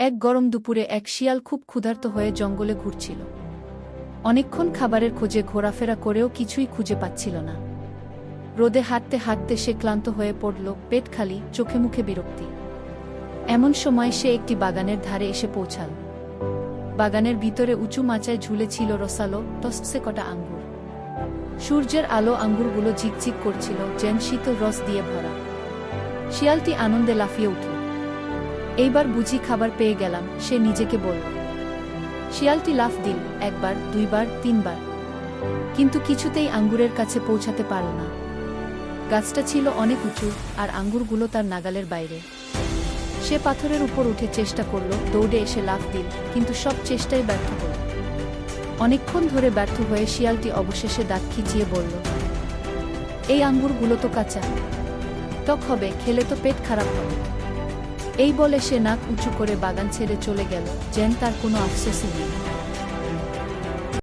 এক গরম দুপুরে এক শিয়াল খুব ক্ষুধার্ত হয়ে জঙ্গলে ঘুরছিল। অনেকক্ষণ খাবারের খোঁজে ঘোরাফেরা করেও কিছুই খুঁজে পাচ্ছিল না। রোদে হাঁটতে হাঁটতে সে ক্লান্ত হয়ে পড়ল, পেট খালি, চোখে মুখে বিরক্তি। এমন সময় সে একটি বাগানের ধারে এসে পৌঁছাল। বাগানের ভিতরে উঁচু মাচায় ঝুলে ছিল রসালো, টসটসে কটা আঙ্গুর। সূর্যের আলো আঙ্গুরগুলো ঝিকঝিক করছিল, যেন শীতল রস দিয়ে ভরা। শিয়ালটি আনন্দে লাফিয়ে উঠল। এইবার বুঝি খাবার পেয়ে গেলাম, সে নিজেকে বলল। শিয়ালটি লাফ দিল, একবার, দুইবার, তিনবার, কিন্তু কিছুতেই আঙ্গুরের কাছে পৌঁছাতে পারল না। গাছটা ছিল অনেক উঁচু, আর আঙ্গুরগুলো তার নাগালের বাইরে। সে পাথরের উপর উঠে চেষ্টা করল, দৌড়ে এসে লাফ দিল, কিন্তু সব চেষ্টাই ব্যর্থ হল। অনেকক্ষণ ধরে ব্যর্থ হয়ে শিয়ালটি অবশেষে দাঁত খিচিয়ে বলল, এই আঙ্গুরগুলো তো কাঁচা, টক হবে, খেলে তো পেট খারাপ হবে। এই বলে সে নাক উঁচু করে বাগান ছেড়ে চলে গেল, যেন তার কোনো আফসোসই নেই।